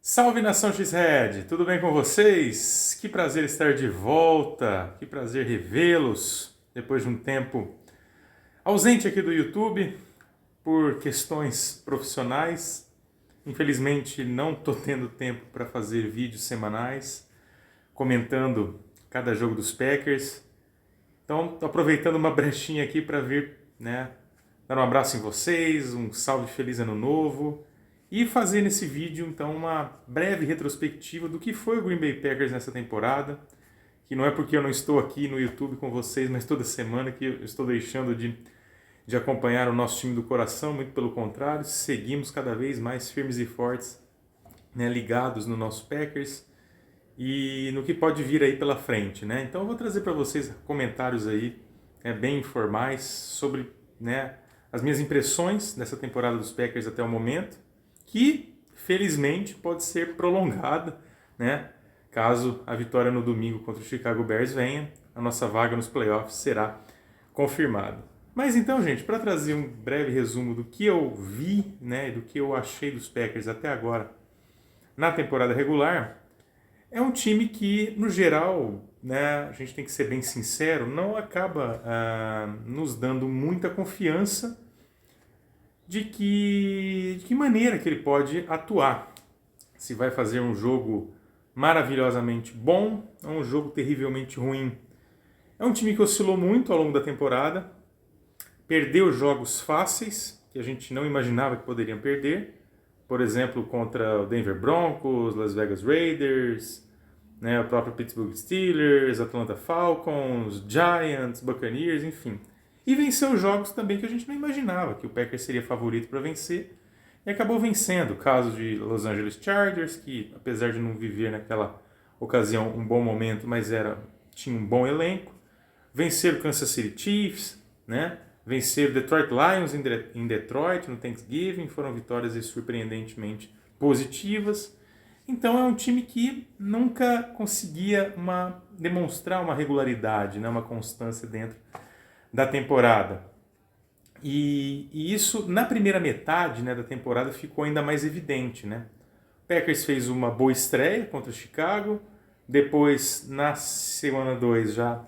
Salve nação X-Red, tudo bem com vocês? Que prazer estar de volta, que prazer revê-los depois de um tempo ausente aqui do YouTube por questões profissionais. Infelizmente não estou tendo tempo para fazer vídeos semanais comentando cada jogo dos Packers. Então estou aproveitando uma brechinha aqui para vir, dar um abraço em vocês, um salve feliz ano novo. E fazer nesse vídeo, então, uma breve retrospectiva do que foi o Green Bay Packers nessa temporada, que não é porque eu não estou aqui no YouTube com vocês, mas toda semana que eu estou deixando de acompanhar o nosso time do coração, muito pelo contrário, seguimos cada vez mais firmes e fortes, ligados no nosso Packers e no que pode vir aí pela frente, né? Então eu vou trazer para vocês comentários aí, bem informais sobre, as minhas impressões dessa temporada dos Packers até o momento, que felizmente pode ser prolongada, caso a vitória no domingo contra o Chicago Bears venha, a nossa vaga nos playoffs será confirmada. Mas então, gente, para trazer um breve resumo do que eu vi, do que eu achei dos Packers até agora na temporada regular, é um time que, no geral, a gente tem que ser bem sincero, não acaba nos dando muita confiança de que maneira que ele pode atuar. Se vai fazer um jogo maravilhosamente bom ou um jogo terrivelmente ruim. É um time que oscilou muito ao longo da temporada, perdeu jogos fáceis, que a gente não imaginava que poderiam perder, por exemplo, contra o Denver Broncos, Las Vegas Raiders, o próprio Pittsburgh Steelers, Atlanta Falcons, Giants, Buccaneers, enfim. E venceu jogos também que a gente não imaginava que o Packers seria favorito para vencer. E acabou vencendo. O caso de Los Angeles Chargers, que apesar de não viver naquela ocasião um bom momento, mas tinha um bom elenco. Vencer o Kansas City Chiefs, vencer o Detroit Lions em Detroit no Thanksgiving. Foram vitórias surpreendentemente positivas. Então é um time que nunca conseguia demonstrar uma regularidade, uma constância dentro da temporada. E isso, na primeira metade da temporada, ficou ainda mais evidente. O Packers fez uma boa estreia contra o Chicago, depois, na semana 2, já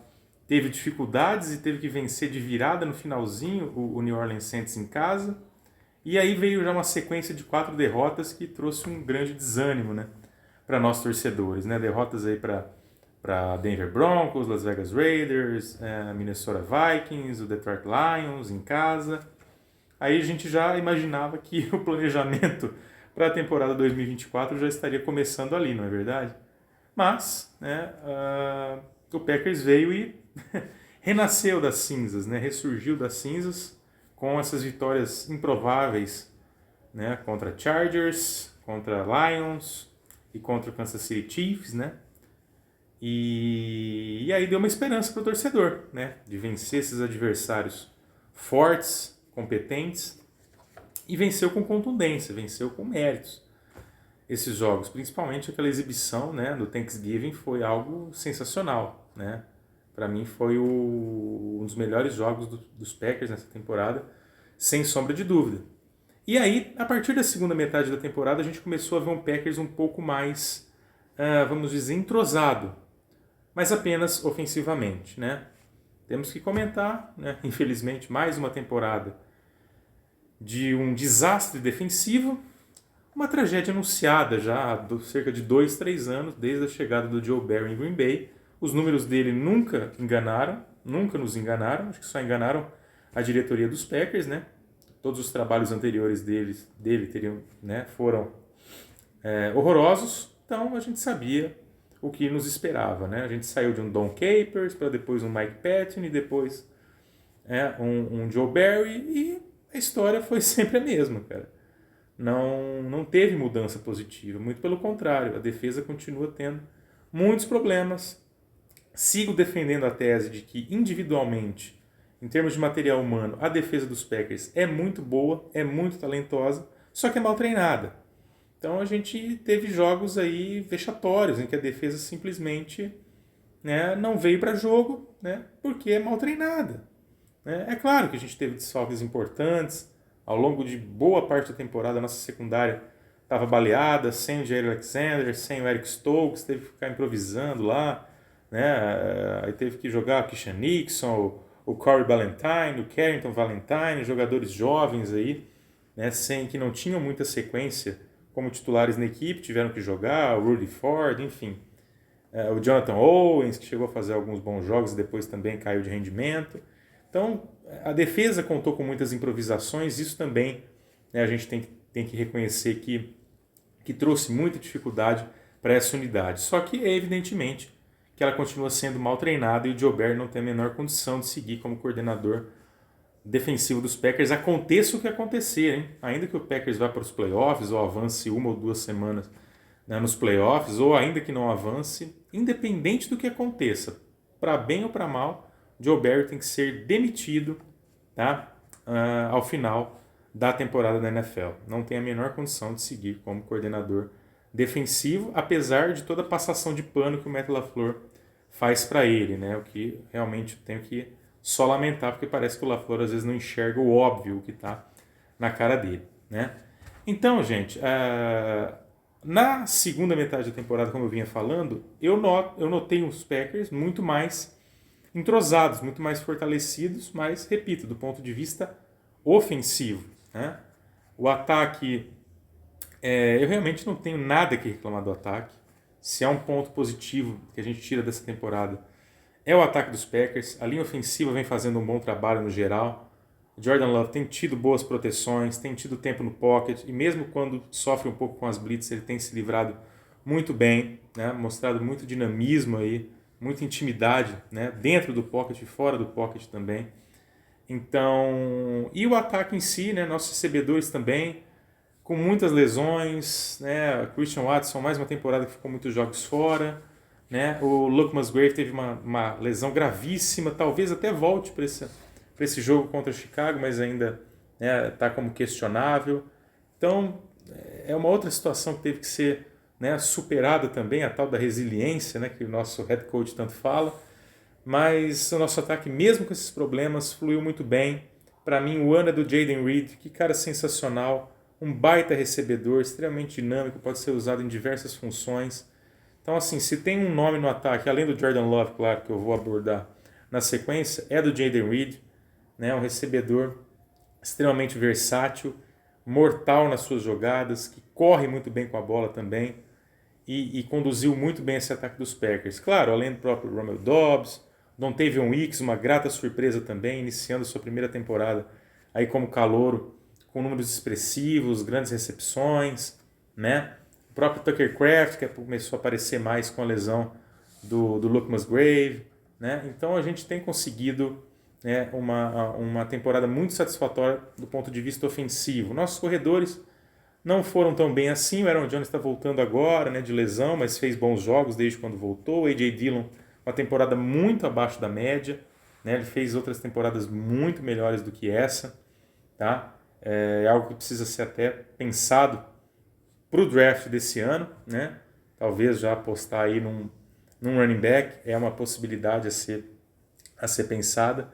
teve dificuldades e teve que vencer de virada no finalzinho o New Orleans Saints em casa. E aí veio já uma sequência de 4 derrotas que trouxe um grande desânimo para nós torcedores. Derrotas aí para Denver Broncos, Las Vegas Raiders, Minnesota Vikings, o Detroit Lions em casa. Aí a gente já imaginava que o planejamento para a temporada 2024 já estaria começando ali, não é verdade? Mas o Packers veio e renasceu das cinzas, ressurgiu das cinzas com essas vitórias improváveis contra Chargers, contra Lions e contra o Kansas City Chiefs, E aí deu uma esperança para o torcedor, de vencer esses adversários fortes, competentes, e venceu com contundência, venceu com méritos esses jogos. Principalmente aquela exibição do Thanksgiving foi algo sensacional. Para mim foi um dos melhores jogos dos Packers nessa temporada, sem sombra de dúvida. E aí, a partir da segunda metade da temporada, a gente começou a ver um Packers um pouco mais, vamos dizer, entrosado, mas apenas ofensivamente, Temos que comentar, infelizmente, mais uma temporada de um desastre defensivo, uma tragédia anunciada já há cerca de 2, 3 anos, desde a chegada do Joe Barry em Green Bay. Os números dele nunca nos enganaram, acho que só enganaram a diretoria dos Packers, Todos os trabalhos anteriores dele foram horrorosos, então a gente sabia o que nos esperava, A gente saiu de um Don Capers para depois um Mike Patton e depois um Joe Barry e a história foi sempre a mesma, cara. Não teve mudança positiva, muito pelo contrário, a defesa continua tendo muitos problemas. Sigo defendendo a tese de que individualmente, em termos de material humano, a defesa dos Packers é muito boa, é muito talentosa, só que é mal treinada. Então a gente teve jogos aí vexatórios, em que a defesa simplesmente não veio para jogo, porque é mal treinada. É claro que a gente teve desfalques importantes, ao longo de boa parte da temporada a nossa secundária estava baleada, sem o Jair Alexander, sem o Eric Stokes, teve que ficar improvisando lá, né? Aí teve que jogar o Christian Nixon, o Corey Ballantyne, o Carrington Valentine, jogadores jovens aí, né? Sem que não tinham muita sequência como titulares na equipe, tiveram que jogar, o Rudy Ford, enfim. O Jonathan Owens, que chegou a fazer alguns bons jogos e depois também caiu de rendimento. Então, a defesa contou com muitas improvisações, isso também, né, a gente tem que reconhecer que trouxe muita dificuldade para essa unidade. Só que, evidentemente, que ela continua sendo mal treinada e o Joe Barry não tem a menor condição de seguir como coordenador defensivo dos Packers, aconteça o que acontecer, hein? Ainda que o Packers vá para os playoffs ou avance 1 ou 2 semanas, né, nos playoffs, ou ainda que não avance, independente do que aconteça, para bem ou para mal, Joe Barry tem que ser demitido, tá? Ao final da temporada da NFL. Não tem a menor condição de seguir como coordenador defensivo, apesar de toda a passação de pano que o Matt LaFleur faz para ele, né? O que realmente eu tenho que só lamentar, porque parece que o LaFleur às vezes não enxerga o óbvio que está na cara dele, né? Então, gente, na segunda metade da temporada, como eu vinha falando, eu notei os Packers muito mais entrosados, muito mais fortalecidos, mas, repito, do ponto de vista ofensivo, né? O ataque, eu realmente não tenho nada que reclamar do ataque. Se há um ponto positivo que a gente tira dessa temporada, é o ataque dos Packers. A linha ofensiva vem fazendo um bom trabalho no geral. O Jordan Love tem tido boas proteções, tem tido tempo no pocket, e mesmo quando sofre um pouco com as blitz, ele tem se livrado muito bem, né? Mostrado muito dinamismo aí, muita intimidade, né? Dentro do pocket e fora do pocket também. Então, e o ataque em si, né? Nossos recebedores também, com muitas lesões, né? Christian Watson, mais uma temporada que ficou muitos jogos fora, né? O Luke Musgrave teve uma lesão gravíssima, talvez até volte para esse jogo contra Chicago, mas ainda está, né, como questionável. Então, é uma outra situação que teve que ser, né, superada também, a tal da resiliência, né, que o nosso head coach tanto fala. Mas o nosso ataque, mesmo com esses problemas, fluiu muito bem. Para mim, o ano é do Jaden Reed, que cara sensacional, um baita recebedor, extremamente dinâmico, pode ser usado em diversas funções. Então, assim, se tem um nome no ataque, além do Jordan Love, claro, que eu vou abordar na sequência, é do Jaden Reed, né, um recebedor extremamente versátil, mortal nas suas jogadas, que corre muito bem com a bola também e conduziu muito bem esse ataque dos Packers. Claro, além do próprio Romeo Doubs, Dontavion Wicks, uma grata surpresa também, iniciando sua primeira temporada aí como calouro, com números expressivos, grandes recepções, né? O próprio Tucker Kraft, que começou a aparecer mais com a lesão do Luke Musgrave, né? Então a gente tem conseguido, né, uma temporada muito satisfatória do ponto de vista ofensivo. Nossos corredores não foram tão bem assim. O Aaron Jones está voltando agora, né, de lesão, mas fez bons jogos desde quando voltou. O A.J. Dillon, uma temporada muito abaixo da média, né? Ele fez outras temporadas muito melhores do que essa, tá? É algo que precisa ser até pensado para o draft desse ano, né? Talvez já apostar aí num running back é uma possibilidade a ser pensada.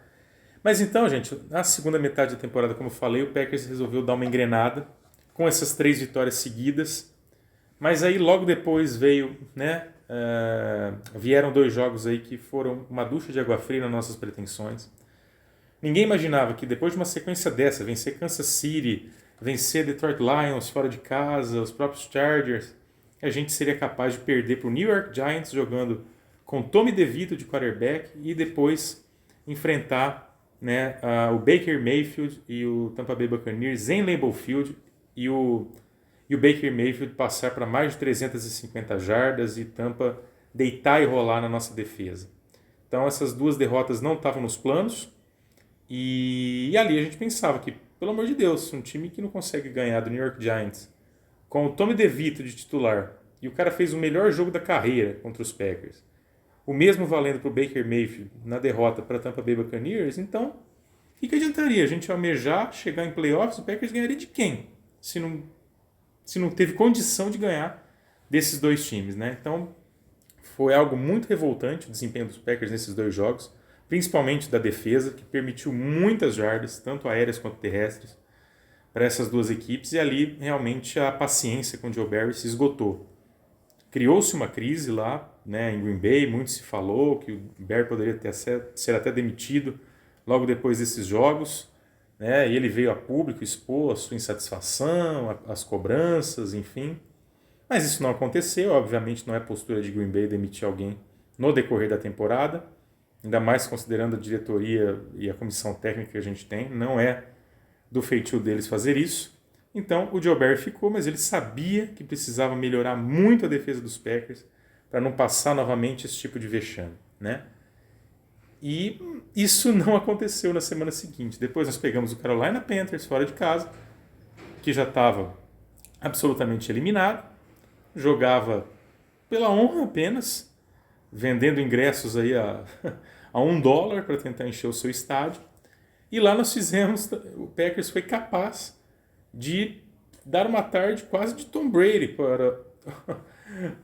Mas então, gente, na segunda metade da temporada, como eu falei, o Packers resolveu dar uma engrenada com essas 3 vitórias seguidas. Mas aí logo depois veio, né? Vieram 2 jogos aí que foram uma ducha de água fria nas nossas pretensões. Ninguém imaginava que depois de uma sequência dessa, vencer Kansas City, vencer Detroit Lions fora de casa, os próprios Chargers, a gente seria capaz de perder para o New York Giants jogando com Tommy DeVito de quarterback e depois enfrentar, né, o Baker Mayfield e o Tampa Bay Buccaneers em Lambeau Field e o Baker Mayfield passar para mais de 350 jardas e Tampa deitar e rolar na nossa defesa. Então essas 2 derrotas não estavam nos planos e ali a gente pensava que, pelo amor de Deus, um time que não consegue ganhar do New York Giants com o Tommy DeVito de titular e o cara fez o melhor jogo da carreira contra os Packers, o mesmo valendo para o Baker Mayfield na derrota para Tampa Bay Buccaneers, então o que adiantaria a gente almejar chegar em playoffs? O Packers ganharia de quem? Se não teve condição de ganhar desses 2 times, né? Então foi algo muito revoltante o desempenho dos Packers nesses 2 jogos, principalmente da defesa, que permitiu muitas jardas, tanto aéreas quanto terrestres. para essas duas equipes e ali realmente a paciência com o Joe Barry se esgotou. Criou-se uma crise lá, né, em Green Bay, muito se falou que o Barry poderia ser até demitido logo depois desses jogos, né, e ele veio a público expor a sua insatisfação, as cobranças, enfim. Mas isso não aconteceu, obviamente não é postura de Green Bay demitir alguém no decorrer da temporada, ainda mais considerando a diretoria e a comissão técnica que a gente tem, não é do feitio deles fazer isso. Então o Joe Barry ficou, mas ele sabia que precisava melhorar muito a defesa dos Packers para não passar novamente esse tipo de vexame, né? E isso não aconteceu na semana seguinte. Depois nós pegamos o Carolina Panthers fora de casa, que já estava absolutamente eliminado, jogava pela honra apenas, vendendo ingressos aí a $1 para tentar encher o seu estádio. E lá nós fizemos, o Packers foi capaz de dar uma tarde quase de Tom Brady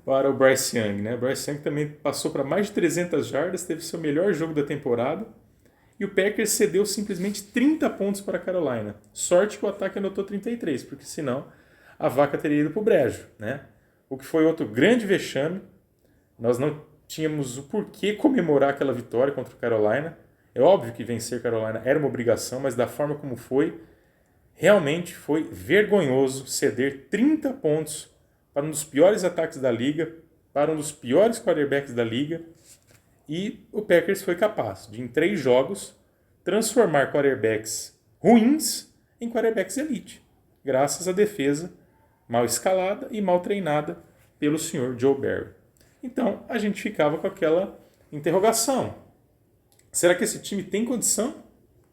para o Bryce Young, né? O Bryce Young também passou para mais de 300 jardas, teve seu melhor jogo da temporada. E o Packers cedeu simplesmente 30 pontos para a Carolina. Sorte que o ataque anotou 33, porque senão a vaca teria ido para o brejo, né? O que foi outro grande vexame. Nós não tínhamos o porquê comemorar aquela vitória contra o Carolina. É óbvio que vencer Carolina era uma obrigação, mas da forma como foi, realmente foi vergonhoso ceder 30 pontos para um dos piores ataques da liga, para um dos piores quarterbacks da liga, e o Packers foi capaz de, em 3 jogos, transformar quarterbacks ruins em quarterbacks elite, graças à defesa mal escalada e mal treinada pelo senhor Joe Barry. Então, a gente ficava com aquela interrogação. Será que esse time tem condição,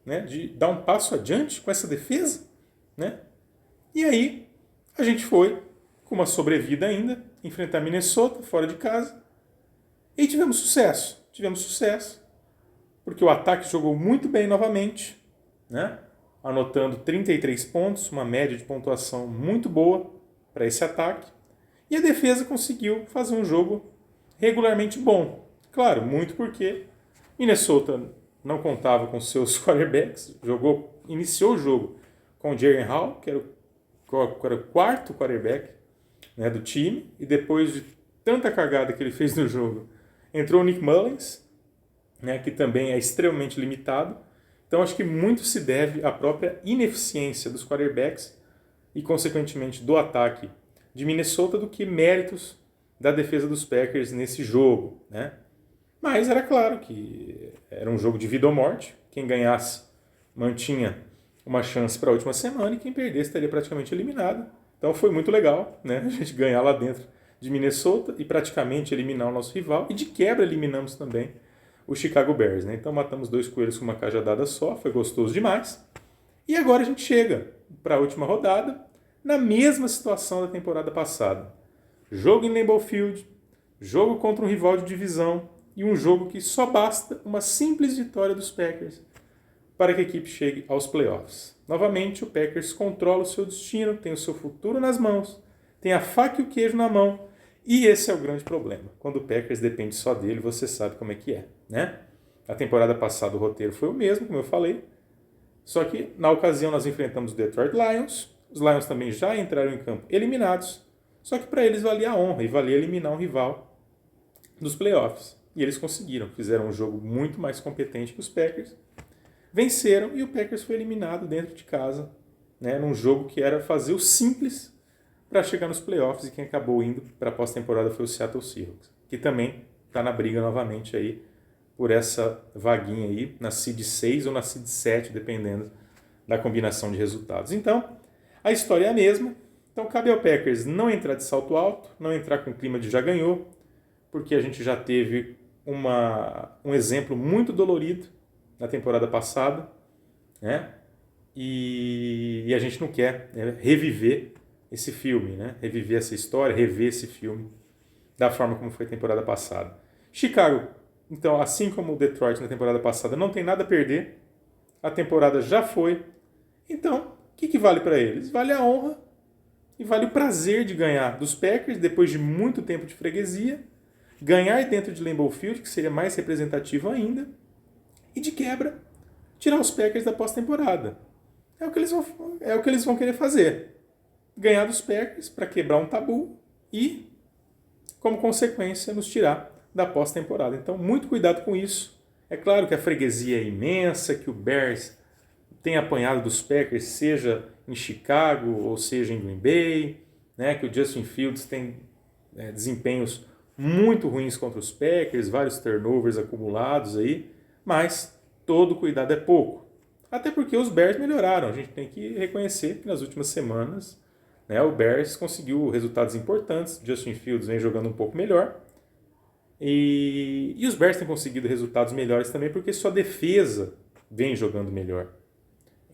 né, de dar um passo adiante com essa defesa? Né? E aí, a gente foi, com uma sobrevida ainda, enfrentar Minnesota, fora de casa, e tivemos sucesso. Tivemos sucesso, porque o ataque jogou muito bem novamente, né, anotando 33 pontos, uma média de pontuação muito boa para esse ataque, e a defesa conseguiu fazer um jogo regularmente bom. Claro, muito porque Minnesota não contava com seus quarterbacks, iniciou o jogo com o Jaren Hall, que era o quarto quarterback, né, do time, e depois de tanta cagada que ele fez no jogo, entrou o Nick Mullins, né, que também é extremamente limitado. Então acho que muito se deve à própria ineficiência dos quarterbacks e, consequentemente, do ataque de Minnesota do que méritos da defesa dos Packers nesse jogo, né? Mas era claro que era um jogo de vida ou morte. Quem ganhasse mantinha uma chance para a última semana e quem perdesse estaria praticamente eliminado. Então foi muito legal, né, a gente ganhar lá dentro de Minnesota e praticamente eliminar o nosso rival. E de quebra eliminamos também o Chicago Bears, né? Então matamos 2 coelhos com uma cajadada só, foi gostoso demais. E agora a gente chega para a última rodada, na mesma situação da temporada passada. Jogo em Lambeau Field, jogo contra um rival de divisão e um jogo que só basta uma simples vitória dos Packers para que a equipe chegue aos playoffs. Novamente, o Packers controla o seu destino, tem o seu futuro nas mãos, tem a faca e o queijo na mão, e esse é o grande problema. Quando o Packers depende só dele, você sabe como é que é, né? A temporada passada o roteiro foi o mesmo, como eu falei, só que na ocasião nós enfrentamos o Detroit Lions, os Lions também já entraram em campo eliminados, só que para eles valia a honra e valia eliminar um rival dos playoffs. E eles conseguiram, fizeram um jogo muito mais competente que os Packers, venceram e o Packers foi eliminado dentro de casa, né, num jogo que era fazer o simples para chegar nos playoffs, e quem acabou indo para a pós-temporada foi o Seattle Seahawks, que também está na briga novamente aí por essa vaguinha aí, na seed 6 ou na seed 7, dependendo da combinação de resultados. Então, a história é a mesma. Então, cabe ao Packers não entrar de salto alto, não entrar com o clima de já ganhou, porque a gente já teve um exemplo muito dolorido na temporada passada, né? E a gente não quer, né, reviver esse filme, né? Reviver essa história, rever esse filme da forma como foi a temporada passada. Chicago, então, assim como o Detroit na temporada passada, não tem nada a perder. A temporada já foi. Então, o que vale para eles? Vale a honra e vale o prazer de ganhar dos Packers depois de muito tempo de freguesia, ganhar dentro de Lambeau Field, que seria mais representativo ainda, e de quebra, tirar os Packers da pós-temporada. é o que eles vão querer fazer. Ganhar dos Packers para quebrar um tabu e, como consequência, nos tirar da pós-temporada. Então, muito cuidado com isso. É claro que a freguesia é imensa, que o Bears tem apanhado dos Packers, seja em Chicago ou seja em Green Bay, né, que o Justin Fields tem desempenhos muito ruins contra os Packers, vários turnovers acumulados aí, mas todo cuidado é pouco. Até porque os Bears melhoraram, a gente tem que reconhecer que nas últimas semanas, né, o Bears conseguiu resultados importantes, Justin Fields vem jogando um pouco melhor, e os Bears têm conseguido resultados melhores também porque sua defesa vem jogando melhor.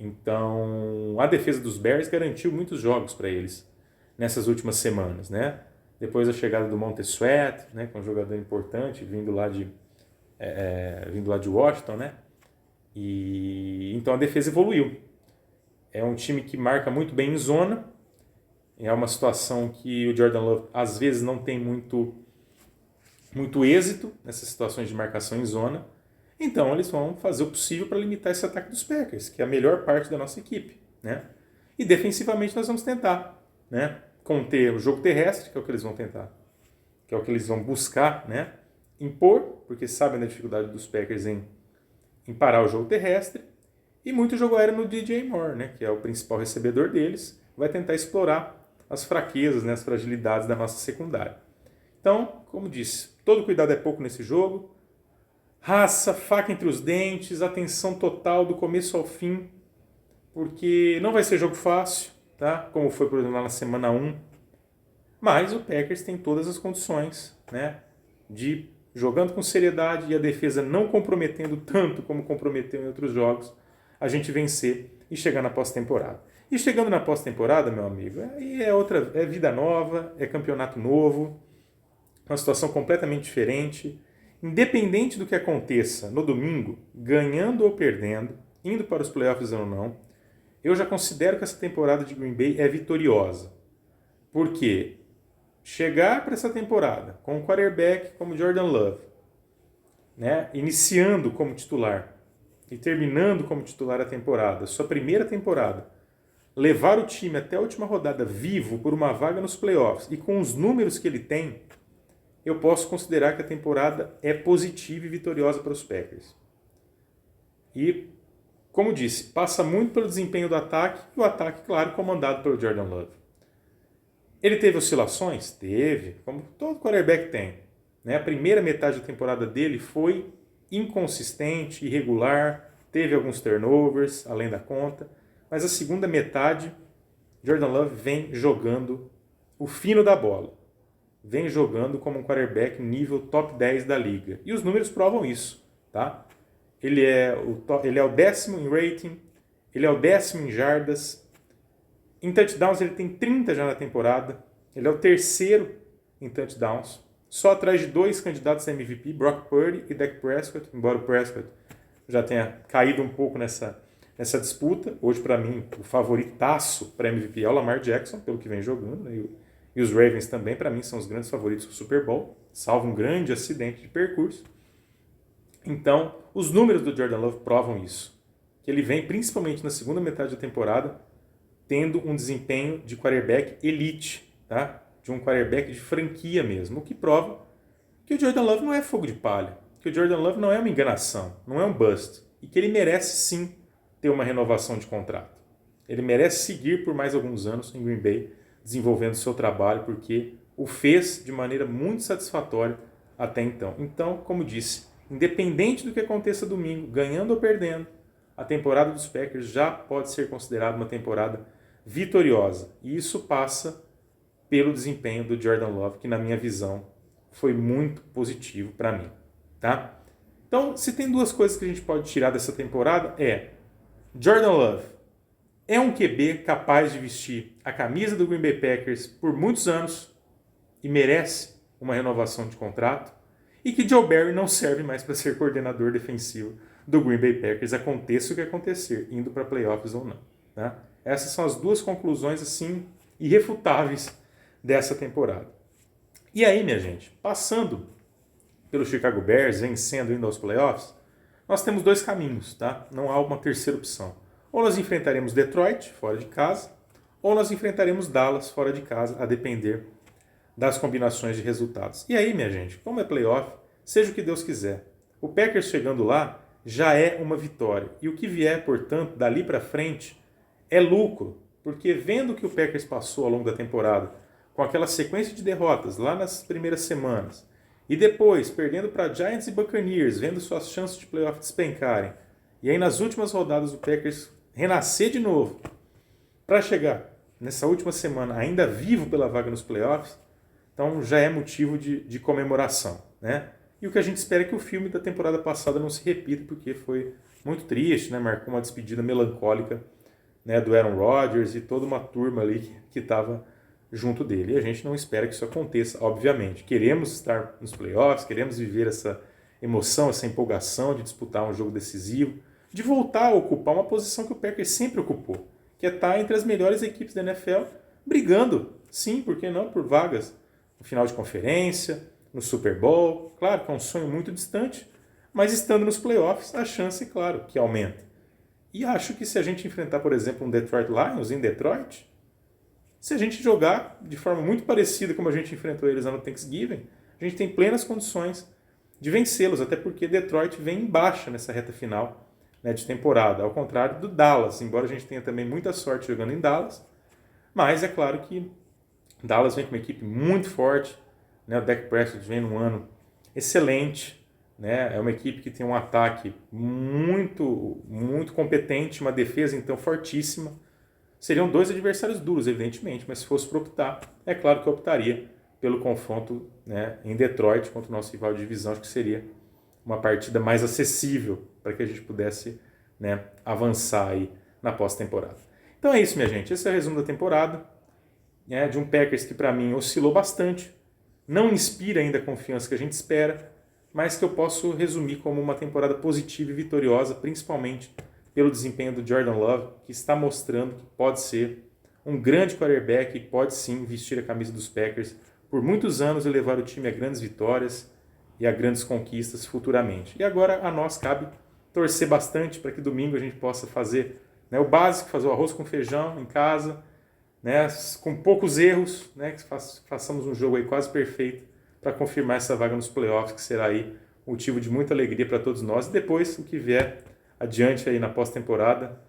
Então, a defesa dos Bears garantiu muitos jogos para eles nessas últimas semanas, né? Depois da chegada do Montez Sweat, né, que é um jogador importante, vindo lá de Washington, né? E então a defesa evoluiu. É um time que marca muito bem em zona. É uma situação que o Jordan Love às vezes não tem muito êxito nessas situações de marcação em zona. Então eles vão fazer o possível para limitar esse ataque dos Packers, que é a melhor parte da nossa equipe, né? E defensivamente nós vamos tentar, né, conter o jogo terrestre, que é o que eles vão tentar, que é o que eles vão buscar, né, impor, porque sabem da dificuldade dos Packers em parar o jogo terrestre, e muito jogo aéreo no DJ Moore, né, que é o principal recebedor deles, vai tentar explorar as fraquezas, né, as fragilidades da nossa secundária. Então, como disse, todo cuidado é pouco nesse jogo. Raça, faca entre os dentes, atenção total do começo ao fim, porque não vai ser jogo fácil, tá? Como foi, por exemplo, lá na semana 1. Mas o Packers tem todas as condições, né, de, jogando com seriedade e a defesa não comprometendo tanto como comprometeu em outros jogos, a gente vencer e chegar na pós-temporada. E chegando na pós-temporada, meu amigo, aí é vida nova, é campeonato novo, uma situação completamente diferente. Independente do que aconteça no domingo, ganhando ou perdendo, indo para os playoffs ou não, eu já considero que essa temporada de Green Bay é vitoriosa. Porque chegar para essa temporada com um quarterback como Jordan Love, né, iniciando como titular e terminando como titular a temporada, sua primeira temporada, levar o time até a última rodada vivo por uma vaga nos playoffs e com os números que ele tem, eu posso considerar que a temporada é positiva e vitoriosa para os Packers. E, como disse, passa muito pelo desempenho do ataque, e o ataque, claro, comandado pelo Jordan Love. Ele teve oscilações? Teve, como todo quarterback tem. Né? A primeira metade da temporada dele foi inconsistente, irregular, teve alguns turnovers, além da conta, mas a segunda metade, Jordan Love vem jogando o fino da bola. Vem jogando como um quarterback nível top 10 da liga. E os números provam isso, tá? Ele é o 10º em rating, ele é o 10º em jardas. Em touchdowns ele tem 30 já na temporada. Ele é o 3º em touchdowns. Só atrás de 2 candidatos a MVP, Brock Purdy e Dak Prescott. Embora o Prescott já tenha caído um pouco nessa disputa. Hoje, para mim, o favoritaço para MVP é o Lamar Jackson, pelo que vem jogando, né? E os Ravens também, para mim, são os grandes favoritos do Super Bowl, salvo um grande acidente de percurso. Então, os números do Jordan Love provam isso. Que ele vem, principalmente na segunda metade da temporada, tendo um desempenho de quarterback elite, tá? De um quarterback de franquia mesmo, o que prova que o Jordan Love não é fogo de palha, que o Jordan Love não é uma enganação, não é um bust, e que ele merece sim ter uma renovação de contrato. Ele merece seguir por mais alguns anos em Green Bay, desenvolvendo seu trabalho, porque o fez de maneira muito satisfatória até então. Então, como disse, independente do que aconteça domingo, ganhando ou perdendo, a temporada dos Packers já pode ser considerada uma temporada vitoriosa. E isso passa pelo desempenho do Jordan Love, que na minha visão foi muito positivo para mim, tá? Então, se tem duas coisas que a gente pode tirar dessa temporada Jordan Love é um QB capaz de vestir a camisa do Green Bay Packers por muitos anos e merece uma renovação de contrato, e que Joe Barry não serve mais para ser coordenador defensivo do Green Bay Packers, aconteça o que acontecer, indo para playoffs ou não. Tá? Essas são as duas conclusões assim irrefutáveis dessa temporada. E aí, minha gente, passando pelo Chicago Bears, vencendo indo aos playoffs, nós temos dois caminhos, tá? Não há uma terceira opção. Ou nós enfrentaremos Detroit, fora de casa, ou nós enfrentaremos Dallas, fora de casa, a depender das combinações de resultados. E aí, minha gente, como é playoff, seja o que Deus quiser. O Packers chegando lá já é uma vitória. E o que vier, portanto, dali para frente é lucro. Porque vendo que o Packers passou ao longo da temporada, com aquela sequência de derrotas lá nas primeiras semanas, e depois perdendo para Giants e Buccaneers, vendo suas chances de playoff despencarem, e aí nas últimas rodadas o Packers renascer de novo, para chegar nessa última semana ainda vivo pela vaga nos playoffs, então já é motivo de comemoração, né? E o que a gente espera é que o filme da temporada passada não se repita, porque foi muito triste, né? Marcou uma despedida melancólica, né, do Aaron Rodgers e toda uma turma ali que estava junto dele. E a gente não espera que isso aconteça, obviamente. Queremos estar nos playoffs, queremos viver essa emoção, essa empolgação de disputar um jogo decisivo, de voltar a ocupar uma posição que o Packers sempre ocupou, que é estar entre as melhores equipes da NFL, brigando, sim, por que não, por vagas no final de conferência, no Super Bowl. Claro que é um sonho muito distante, mas estando nos playoffs, a chance, claro, que aumenta. E acho que se a gente enfrentar, por exemplo, um Detroit Lions em Detroit, se a gente jogar de forma muito parecida como a gente enfrentou eles lá no Thanksgiving, a gente tem plenas condições de vencê-los, até porque Detroit vem em baixa nessa reta final, né, de temporada, ao contrário do Dallas, embora a gente tenha também muita sorte jogando em Dallas, mas é claro que Dallas vem com uma equipe muito forte, né, o Dak Prescott vem num ano excelente, né, é uma equipe que tem um ataque muito, muito competente, uma defesa então fortíssima. Seriam dois adversários duros, evidentemente, mas se fosse para optar, é claro que eu optaria pelo confronto, né, em Detroit contra o nosso rival de divisão. Acho que seria uma partida mais acessível para que a gente pudesse, né, avançar aí na pós-temporada. Então é isso, minha gente. Esse é o resumo da temporada, né, de um Packers que para mim oscilou bastante, não inspira ainda a confiança que a gente espera, mas que eu posso resumir como uma temporada positiva e vitoriosa, principalmente pelo desempenho do Jordan Love, que está mostrando que pode ser um grande quarterback e pode sim vestir a camisa dos Packers por muitos anos e levar o time a grandes vitórias e a grandes conquistas futuramente. E agora a nós cabe torcer bastante para que domingo a gente possa fazer, né, o básico, fazer o arroz com feijão em casa, né, com poucos erros, né, que façamos um jogo aí quase perfeito para confirmar essa vaga nos playoffs, que será aí motivo de muita alegria para todos nós. E depois, o que vier adiante aí na pós-temporada,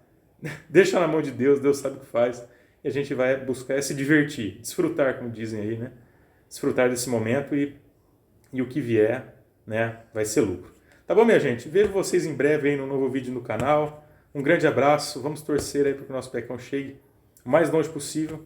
deixa na mão de Deus, Deus sabe o que faz, e a gente vai buscar se divertir, desfrutar, como dizem aí, né? Desfrutar desse momento e o que vier, né, vai ser lucro. Tá bom, minha gente? Vejo vocês em breve aí no novo vídeo no canal. Um grande abraço, vamos torcer aí para que o nosso Pecão chegue o mais longe possível